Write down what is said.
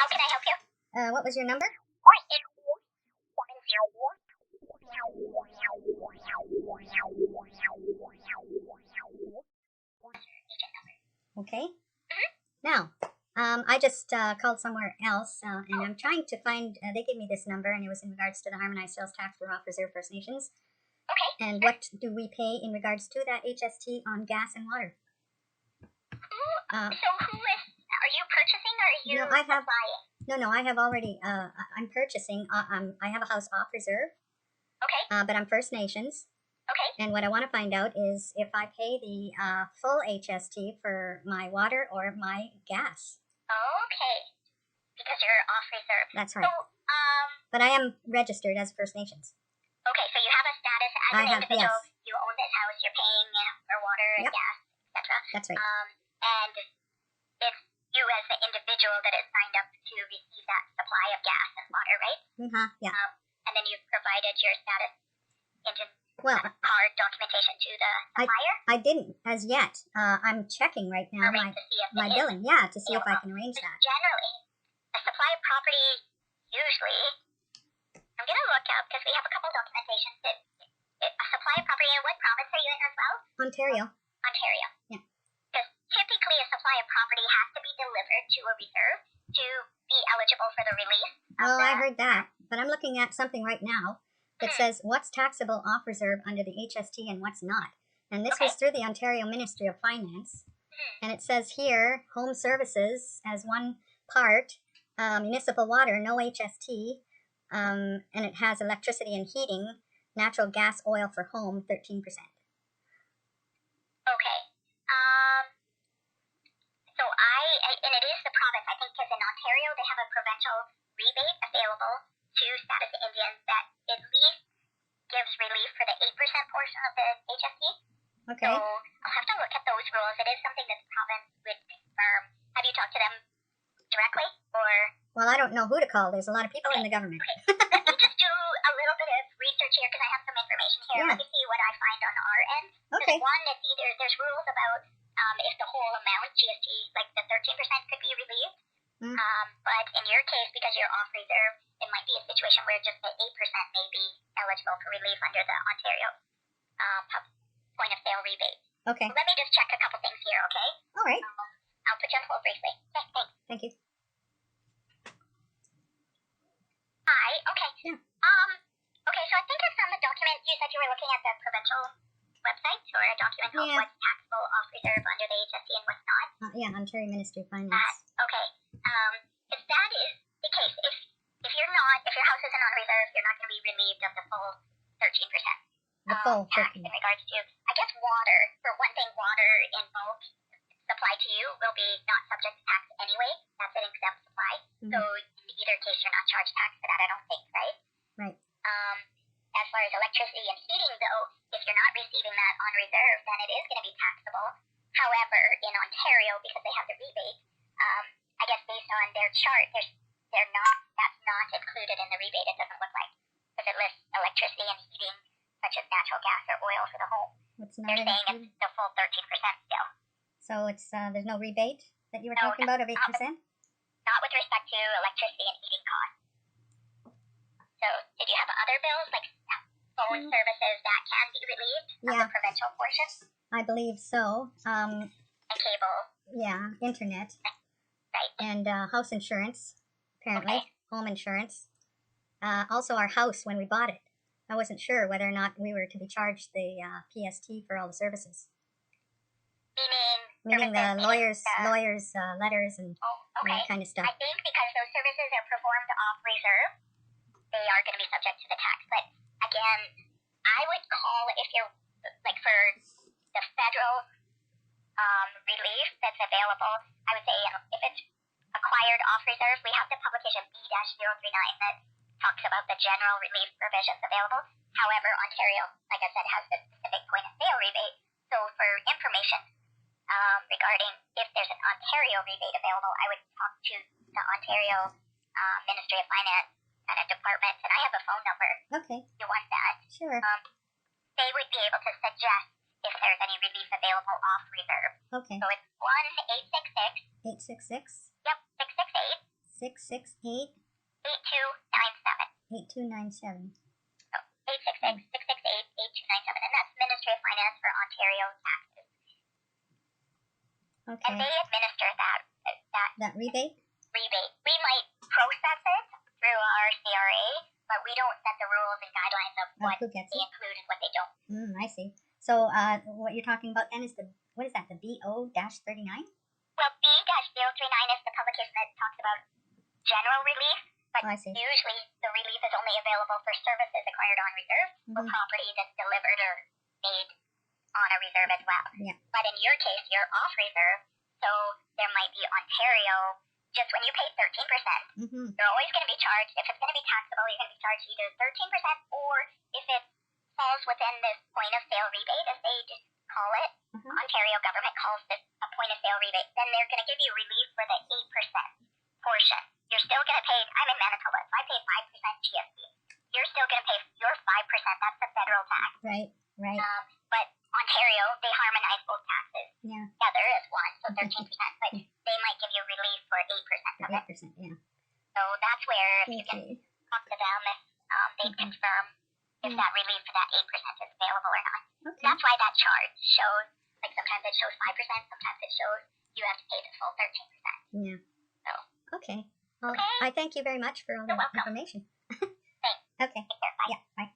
can I help you? What was your number? Okay. Now, I just called somewhere else, and I'm trying to find, they gave me this number, and it was in regards to the Harmonized Sales Tax for Off-Reserve First Nations. Okay. And what do we pay in regards to that HST on gas and water? So who is, are you purchasing or are you supplying? No, I have already, I'm purchasing, I have a house off reserve. Okay. But I'm First Nations. Okay. And what I want to find out is if I pay the full HST for my water or my gas. Okay. Because you're off reserve. That's right. So, but I am registered as First Nations. Okay, so you have a status as an individual. Yes. You own this house. You're paying for water and gas, etc. That's right. And it's you as the individual that is signed up to receive that supply of gas and water, right? Yeah. And then you've provided your status engine card documentation to the supplier? I didn't as yet. I'm checking right now my billing. Yeah, to see if I can arrange that. Generally, a supply of property usually, I'm going to look up because we have a couple documentations that a supply of property in what province are you in as well? Ontario. Ontario. Yeah. Because typically a supply of property has to be delivered to a reserve to be eligible for the release. I heard that. But I'm looking at something right now that says what's taxable off reserve under the HST and what's not. And this was through the Ontario Ministry of Finance. And it says here, home services as one part, municipal water, no HST, and it has electricity and heating, natural gas, oil for home, 13%. Okay. So and it is the province, I think, because in Ontario they have a provincial rebate available to status Indians that at least gives relief for the 8% portion of the HST. Okay. So I'll have to look at those rules. It is something that the province would confirm. Have you talked to them directly, or? Well, I don't know who to call. There's a lot of people in the government. Okay. Let me just do a little bit of research here because I have some information here. Yeah. Let me see what I find on our end. Okay. One, it's either there's rules about if the whole amount, GST, like the 13% could be relieved. But in your case, because you're off reserve, it might be a situation where just the 8% may be eligible for relief under the Ontario point of sale rebate. Okay. So let me just check a couple things here, okay? All right. I'll put you on hold briefly. Okay, thanks. Thank you. Hi, okay. Yeah. Okay, so I think I found the document. You said you were looking at the provincial website or a document called what's taxable off reserve under the HST and what's not. Yeah, Ontario Ministry of Finance. Okay. If that is the case, if you're not, if your house isn't on reserve, you're not going to be relieved of the full 13%. The full tax 13%. In regards to, I guess, water. For one thing, water in bulk supplied to you will be not subject to tax anyway. That's an exempt supply. So in either case, you're not charged tax for that, I don't think, right? Right. As far as electricity and heating, though, if you're not receiving that on reserve, then it is going to be taxable. However, in Ontario, because they have the rebate, I guess based on their chart, that's not included in the rebate, it doesn't look like. Because it lists electricity and heating, such as natural gas or oil for the home. They're saying it's the full 13% still. So it's there's no rebate that you were talking about of 8%? Not with respect to electricity and heating costs. So did you have other bills, like phone services that can be relieved of the provincial portion? I believe so. And cable. Yeah, internet. Right. And house insurance, apparently. Okay. Home insurance. Also our house when we bought it. I wasn't sure whether or not we were to be charged the PST for all the services. Meaning the lawyers' letters and that kind of stuff. I think because those services are performed off reserve, they are going to be subject to the tax. But again, I would call if you're like for the federal relief that's available. I would say if it's acquired off reserve, we have the publication B-039 that talks about the general relief provisions available. However, Ontario, like I said, has the specific point of sale rebate. So for information regarding if there's an Ontario rebate available, I would talk to the Ontario Ministry of Finance and a department, and I have a phone number. Okay. You want that? Sure. They would be able to suggest if there's any relief available off reserve. Okay. So it's 1-866. 866. Yep, 668 8297. 8297. So 866-668-8297, and that's Ministry of Finance for Ontario Taxes. And Okay. they administer That rebate? rebate. We might process it through our CRA, but we don't set the rules and guidelines of what who gets they it? include and what they don't. I see. So what you're talking about then is what is that, the BO-39? Well, B-039 is the publication that talks about general relief, but I see. usually the relief is only available for services acquired on reserve or property that's delivered or made on a reserve as well. Yeah. But in your case, you're off reserve, so there might be Ontario. Just when you pay 13%, you're always going to be charged. If it's going to be taxable, you're going to be charged either 13%, or if it falls within this point of sale rebate, as they just call it, Ontario government calls this a point of sale rebate, then they're going to give you relief for the 8% portion. You're still going to pay, I'm in Manitoba, if I pay 5% GST, you're still going to pay your 5%, that's the federal tax. Right. But Ontario, they harmonize both taxes together as one, so 13%, but they might give you relief for 8% of it. 8%, yeah. So that's where, if you can talk to them, they confirm if that relief for that 8% is available or not. Okay. That's why that chart shows, like sometimes it shows 5%, sometimes it shows you have to pay the full 13%. Yeah. So. Okay. Well, I thank you very much for all the information. Thanks. Okay. Take care. Bye. Yeah, bye.